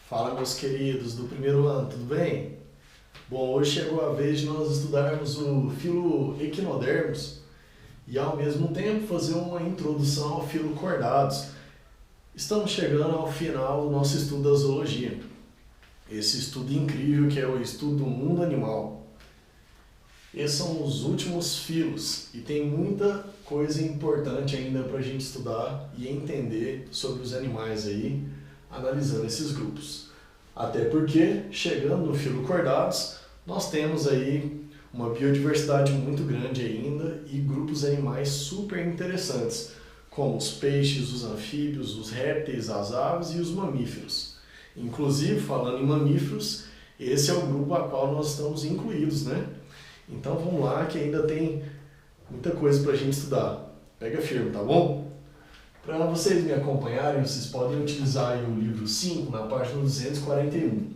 Fala, meus queridos do primeiro ano, tudo bem? Bom, hoje chegou a vez de nós estudarmos o filo equinodermos e ao mesmo tempo fazer uma introdução ao filo cordados. Estamos chegando ao final do nosso estudo da zoologia. Esse estudo incrível que é o estudo do mundo animal. Esses são os últimos filos e tem muita coisa importante ainda para a gente estudar e entender sobre os animais aí, analisando esses grupos. Até porque, chegando no filo cordados, nós temos aí uma biodiversidade muito grande ainda e grupos animais super interessantes, como os peixes, os anfíbios, os répteis, as aves e os mamíferos. Inclusive, falando em mamíferos, esse é o grupo a qual nós estamos incluídos, né? Então vamos lá que ainda tem muita coisa para a gente estudar. Pega firme, tá bom? Para vocês me acompanharem, vocês podem utilizar aí o livro 5, na página 241.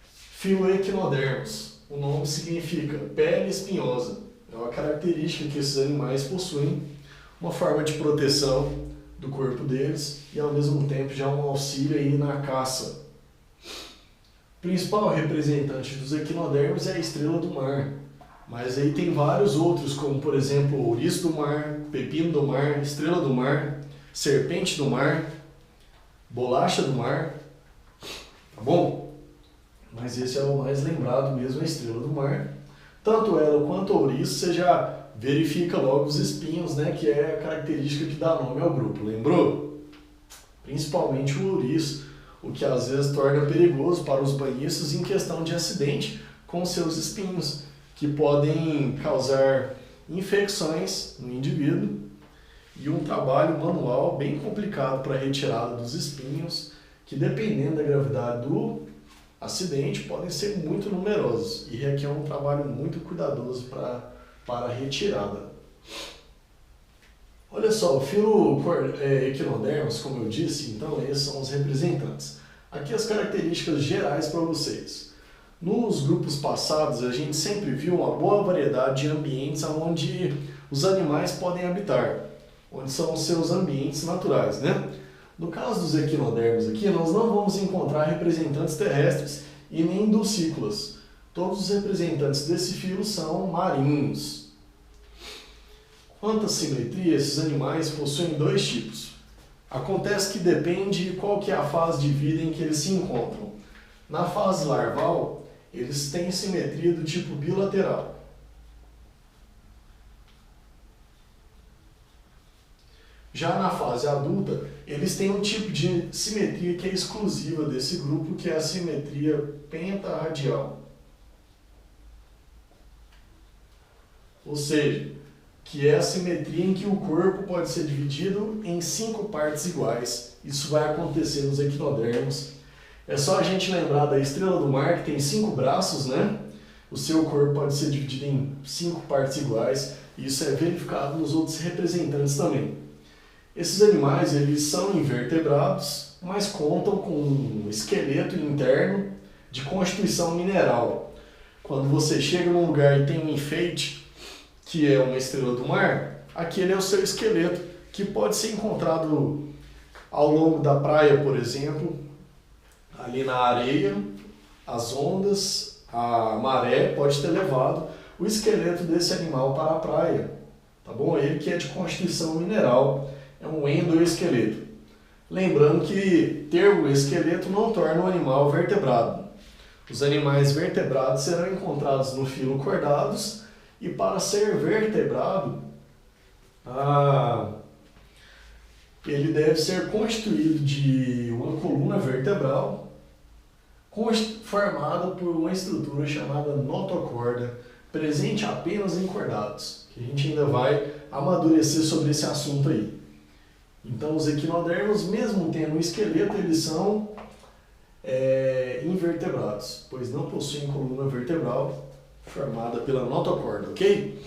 Filo equinodermos. O nome significa pele espinhosa. É uma característica que esses animais possuem, uma forma de proteção do corpo deles e ao mesmo tempo já um auxílio aí na caça. O principal representante dos equinodermos é a estrela do mar. Mas aí tem vários outros, como por exemplo o ouriço do mar, pepino do mar, estrela do mar, serpente do mar, bolacha do mar, tá bom? Mas esse é o mais lembrado mesmo, a estrela do mar. Tanto ela quanto o ouriço, você já verifica logo os espinhos, né, que é a característica que dá nome ao grupo, lembrou? Principalmente o ouriço, o que às vezes torna perigoso para os banhistas em questão de acidente com seus espinhos, que podem causar infecções no indivíduo e um trabalho manual bem complicado para a retirada dos espinhos, que dependendo da gravidade do acidente podem ser muito numerosos e requer um trabalho muito cuidadoso para a retirada. Olha só, o filo equinodermos, como eu disse, então esses são os representantes. Aqui as características gerais para vocês. Nos grupos passados, a gente sempre viu uma boa variedade de ambientes onde os animais podem habitar, onde são os seus ambientes naturais, né? No caso dos equinodermos aqui, nós não vamos encontrar representantes terrestres e nem dulcícolas. Todos os representantes desse filo são marinhos. Quanto à simetria, esses animais possuem dois tipos. Acontece que depende de qual que é a fase de vida em que eles se encontram. Na fase larval, eles têm simetria do tipo bilateral. Já na fase adulta, eles têm um tipo de simetria que é exclusiva desse grupo, que é a simetria pentarradial. Ou seja, que é a simetria em que o corpo pode ser dividido em 5 partes iguais. Isso vai acontecer nos equinodermos. É só a gente lembrar da estrela do mar, que tem 5 braços, né? O seu corpo pode ser dividido em 5 partes iguais. E isso é verificado nos outros representantes também. Esses animais, eles são invertebrados, mas contam com um esqueleto interno de constituição mineral. Quando você chega num lugar e tem um enfeite, que é uma estrela do mar, aquele é o seu esqueleto, que pode ser encontrado ao longo da praia, por exemplo, ali na areia, as ondas, a maré pode ter levado o esqueleto desse animal para a praia, tá bom? Ele que é de constituição mineral, é um endoesqueleto. Lembrando que ter o esqueleto não torna o animal vertebrado. Os animais vertebrados serão encontrados no filo cordados e para ser vertebrado, ele deve ser constituído de uma coluna vertebral formada por uma estrutura chamada notocorda, presente apenas em cordados, que a gente ainda vai amadurecer sobre esse assunto aí. Então os equinodermos, mesmo tendo um esqueleto, eles são invertebrados, pois não possuem coluna vertebral formada pela notocorda, ok?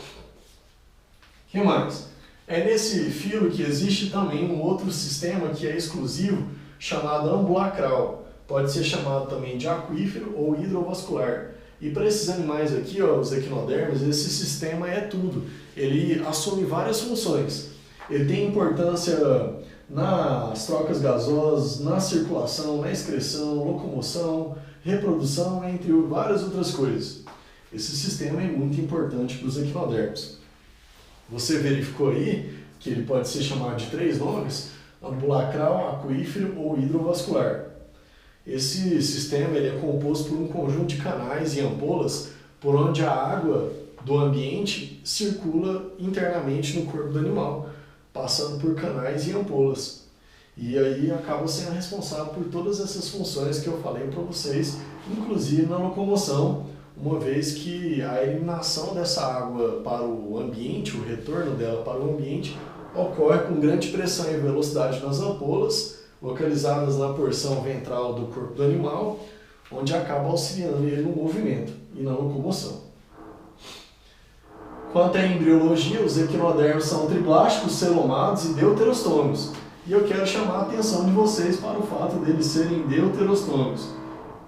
O que mais? É nesse filo que existe também um outro sistema que é exclusivo, chamado ambulacral. Pode ser chamado também de aquífero ou hidrovascular. E para esses animais aqui, ó, os equinodermos, esse sistema é tudo. Ele assume várias funções. Ele tem importância nas trocas gasosas, na circulação, na excreção, locomoção, reprodução, entre várias outras coisas. Esse sistema é muito importante para os equinodermos. Você verificou aí que ele pode ser chamado de 3 nomes: ambulacral, aquífero ou hidrovascular. Esse sistema ele é composto por um conjunto de canais e ampolas por onde a água do ambiente circula internamente no corpo do animal, passando por canais e ampolas. E aí acaba sendo responsável por todas essas funções que eu falei para vocês, inclusive na locomoção, uma vez que a eliminação dessa água para o ambiente, o retorno dela para o ambiente, ocorre com grande pressão e velocidade nas ampolas, localizadas na porção ventral do corpo do animal, onde acaba auxiliando ele no movimento e na locomoção. Quanto à embriologia, os equinodermos são triblásticos, celomados e deuterostômicos. E eu quero chamar a atenção de vocês para o fato deles serem deuterostômicos.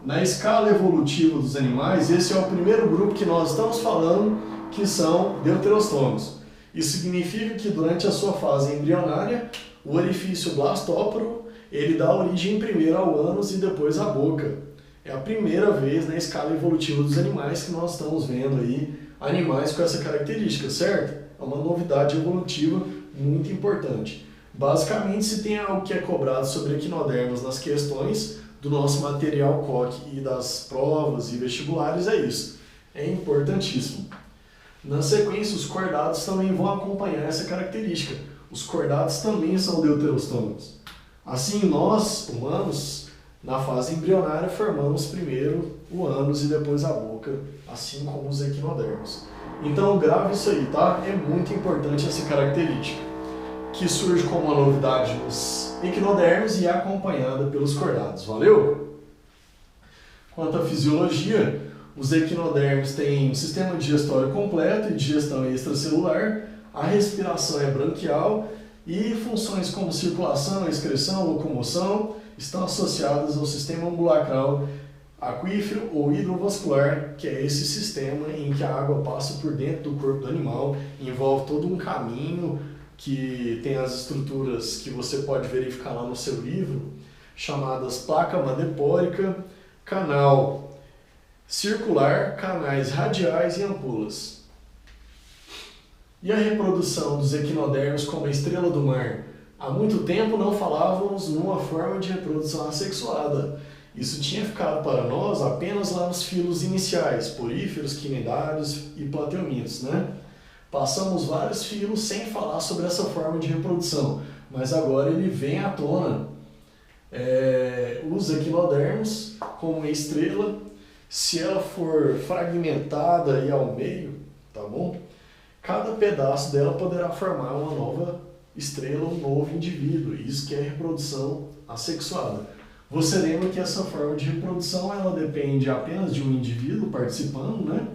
Na escala evolutiva dos animais, esse é o primeiro grupo que nós estamos falando que são deuterostômicos. Isso significa que durante a sua fase embrionária, o orifício blastóporo ele dá origem primeiro ao ânus e depois à boca. É a primeira vez na escala evolutiva dos animais que nós estamos vendo aí animais com essa característica, certo? É uma novidade evolutiva muito importante. Basicamente, se tem algo que é cobrado sobre equinodermos nas questões do nosso material COC e das provas e vestibulares, é isso. É importantíssimo. Na sequência, os cordados também vão acompanhar essa característica. Os cordados também são deuterostômicos. Assim, nós, humanos, na fase embrionária, formamos primeiro o ânus e depois a boca, assim como os equinodermos. Então, grave isso aí, tá? É muito importante essa característica, que surge como uma novidade nos equinodermos e é acompanhada pelos cordados. Valeu? Quanto à fisiologia, os equinodermos têm um sistema digestório completo e digestão extracelular, a respiração é branquial e funções como circulação, excreção, locomoção estão associadas ao sistema ambulacral, aquífero ou hidrovascular, que é esse sistema em que a água passa por dentro do corpo do animal, envolve todo um caminho que tem as estruturas que você pode verificar lá no seu livro, chamadas placa madrepórica, canal circular, canais radiais e ampolas. E a reprodução dos equinodermos como a estrela do mar? Há muito tempo não falávamos numa forma de reprodução assexuada. Isso tinha ficado para nós apenas lá nos filos iniciais, poríferos, quinidários e plateumintos, né? Passamos vários filos sem falar sobre essa forma de reprodução, mas agora ele vem à tona. Os equinodermos, como a estrela, se ela for fragmentada e ao meio, tá bom? Cada pedaço dela poderá formar uma nova estrela, um novo indivíduo. Isso que é reprodução assexuada. Você lembra que essa forma de reprodução ela depende apenas de um indivíduo participando, né?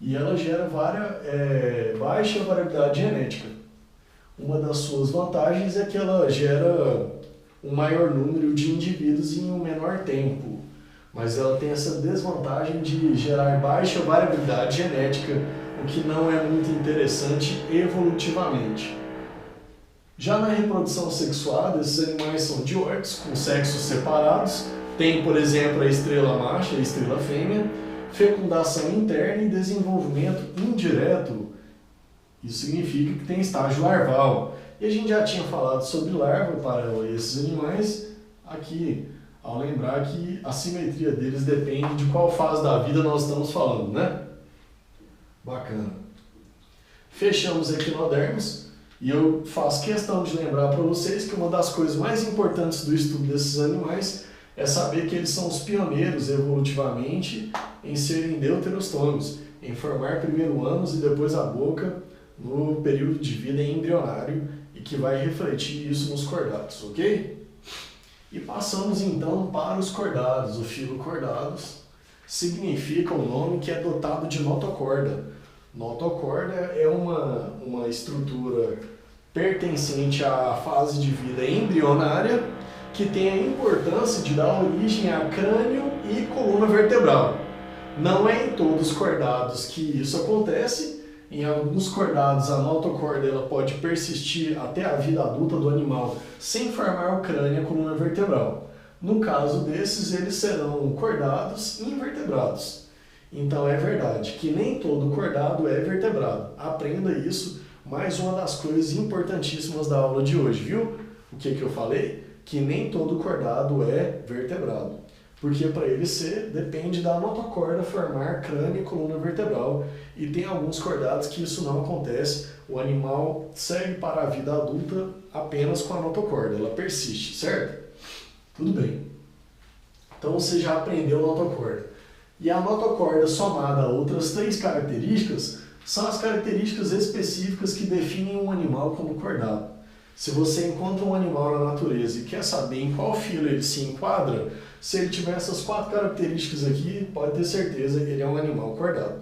E ela gera baixa variabilidade genética. Uma das suas vantagens é que ela gera um maior número de indivíduos em um menor tempo. Mas ela tem essa desvantagem de gerar baixa variabilidade genética, o que não é muito interessante evolutivamente. Já na reprodução sexuada, esses animais são dioicos, com sexos separados. Tem, por exemplo, a estrela macho e a estrela fêmea, fecundação interna e desenvolvimento indireto. Isso significa que tem estágio larval. E a gente já tinha falado sobre larva para esses animais aqui, ao lembrar que a simetria deles depende de qual fase da vida nós estamos falando, né? Bacana. Fechamos equinodermos. E eu faço questão de lembrar para vocês que uma das coisas mais importantes do estudo desses animais é saber que eles são os pioneiros evolutivamente em serem deuterostômicos, em formar primeiro o ânus e depois a boca no período de vida embrionário e que vai refletir isso nos cordados, ok? E passamos então para os cordados. O filo cordados significa o nome que é dotado de notocorda. Notocorda é uma estrutura pertencente à fase de vida embrionária que tem a importância de dar origem a crânio e coluna vertebral. Não é em todos os cordados que isso acontece, Em alguns cordados, a notocorda ela pode persistir até a vida adulta do animal, sem formar o crânio e a coluna vertebral. No caso desses, eles serão cordados e invertebrados. Então é verdade que nem todo cordado é vertebrado. Aprenda isso, mais uma das coisas importantíssimas da aula de hoje, viu? O que eu falei? Que nem todo cordado é vertebrado. Porque para ele ser, depende da notocorda formar crânio e coluna vertebral. E tem alguns cordados que isso não acontece. O animal segue para a vida adulta apenas com a notocorda, ela persiste, certo? Tudo bem. Então você já aprendeu a notocorda. E a notocorda somada a outras 3 características são as características específicas que definem um animal como cordado. Se você encontra um animal na natureza e quer saber em qual filo ele se enquadra, se ele tiver essas 4 características aqui, pode ter certeza que ele é um animal cordado.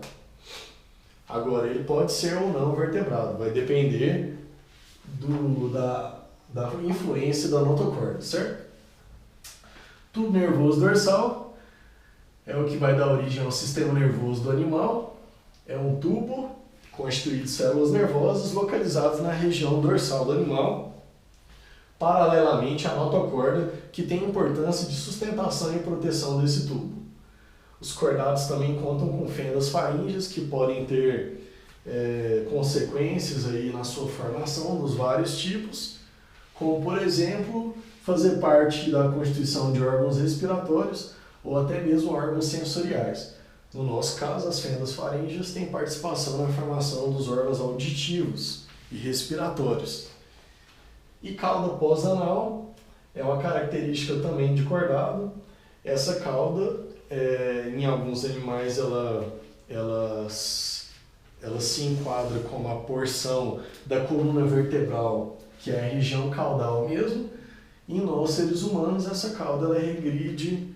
Agora, ele pode ser ou não vertebrado, vai depender da influência da notocorda, certo? Tubo nervoso dorsal é o que vai dar origem ao sistema nervoso do animal. É um tubo constituído de células nervosas localizadas na região dorsal do animal, paralelamente à notocorda, que tem importância de sustentação e proteção desse tubo. Os cordados também contam com fendas faríngeas que podem ter consequências aí na sua formação dos vários tipos, como por exemplo, fazer parte da constituição de órgãos respiratórios ou até mesmo órgãos sensoriais. No nosso caso, as fendas faríngeas têm participação na formação dos órgãos auditivos e respiratórios. E cauda pós-anal é uma característica também de cordado. Essa cauda, em alguns animais, ela se enquadra como a porção da coluna vertebral, que é a região caudal mesmo. E em nós, seres humanos, essa cauda ela regride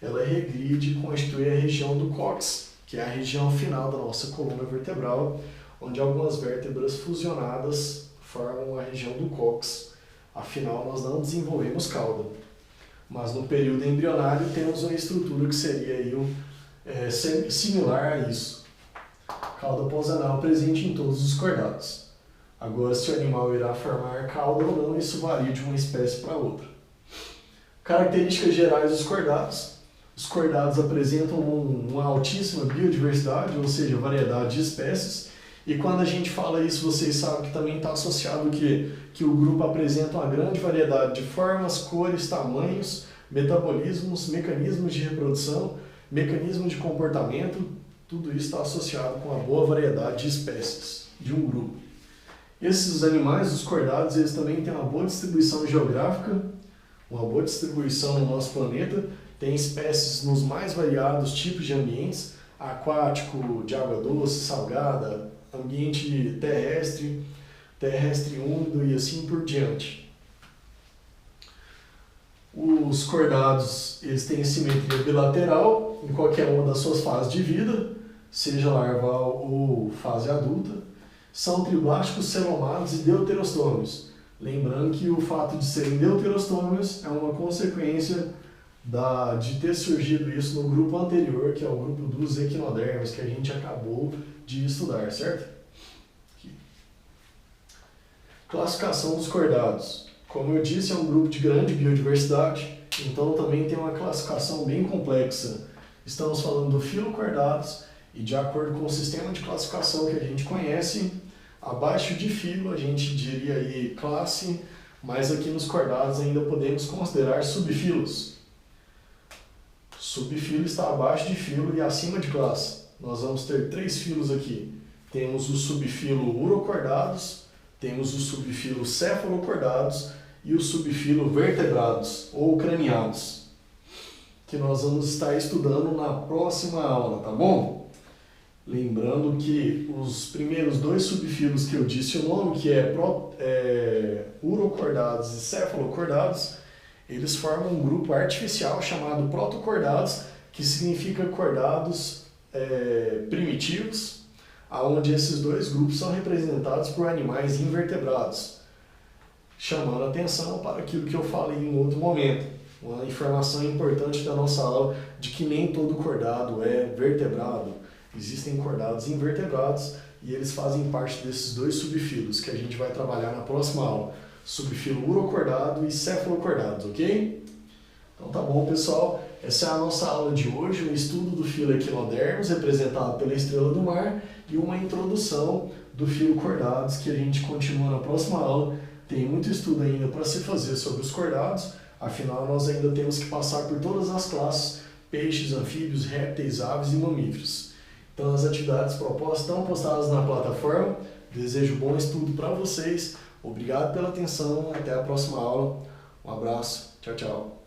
e constitui a região do cóccix, que é a região final da nossa coluna vertebral, onde algumas vértebras fusionadas formam a região do cóccix. Afinal, nós não desenvolvemos cauda. Mas no período embrionário temos uma estrutura que seria aí, similar a isso. Cauda pós-anal presente em todos os cordados. Agora, se o animal irá formar cauda ou não, isso varia de uma espécie para outra. Características gerais dos cordados. Os cordados apresentam uma altíssima biodiversidade, ou seja, variedade de espécies. E quando a gente fala isso, vocês sabem que também está associado que o grupo apresenta uma grande variedade de formas, cores, tamanhos, metabolismos, mecanismos de reprodução, mecanismos de comportamento. Tudo isso está associado com a boa variedade de espécies de um grupo. Esses animais, os cordados, eles também têm uma boa distribuição geográfica, uma boa distribuição no nosso planeta. Tem espécies nos mais variados tipos de ambientes, aquático, de água doce, salgada, ambiente terrestre, terrestre úmido e assim por diante. Os cordados, eles têm simetria bilateral em qualquer uma das suas fases de vida, seja larval ou fase adulta. São triblásticos, celomados e deuterostômios. Lembrando que o fato de serem deuterostômios é uma consequência de ter surgido isso no grupo anterior, que é o grupo dos equinodermos, que a gente acabou de estudar, certo? Aqui. Classificação dos cordados. Como eu disse, é um grupo de grande biodiversidade, então também tem uma classificação bem complexa. Estamos falando do filo cordados e, de acordo com o sistema de classificação que a gente conhece, abaixo de filo a gente diria aí classe, mas aqui nos cordados ainda podemos considerar subfilos. Subfilo está abaixo de filo e acima de classe. Nós vamos ter 3 filos aqui. Temos o subfilo urocordados, temos o subfilo cefalocordados e o subfilo vertebrados ou craniados, que nós vamos estar estudando na próxima aula, tá bom? Lembrando que os primeiros 2 subfilos que eu disse o nome, que urocordados e cefalocordados, eles formam um grupo artificial chamado protocordados, que significa cordados primitivos, onde esses 2 grupos são representados por animais invertebrados, chamando a atenção para aquilo que eu falei em outro momento, uma informação importante da nossa aula de que nem todo cordado é vertebrado. Existem cordados invertebrados e eles fazem parte desses dois subfilos que a gente vai trabalhar na próxima aula. Subfilo urocordado e cefalocordados, ok? Então tá bom, pessoal. Essa é a nossa aula de hoje, um estudo do filo equinodermos, representado pela estrela do mar, e uma introdução do filo cordados, que a gente continua na próxima aula. Tem muito estudo ainda para se fazer sobre os cordados, afinal nós ainda temos que passar por todas as classes, peixes, anfíbios, répteis, aves e mamíferos. Então as atividades propostas estão postadas na plataforma. Desejo bom estudo para vocês. Obrigado pela atenção, até a próxima aula. Um abraço, tchau, tchau.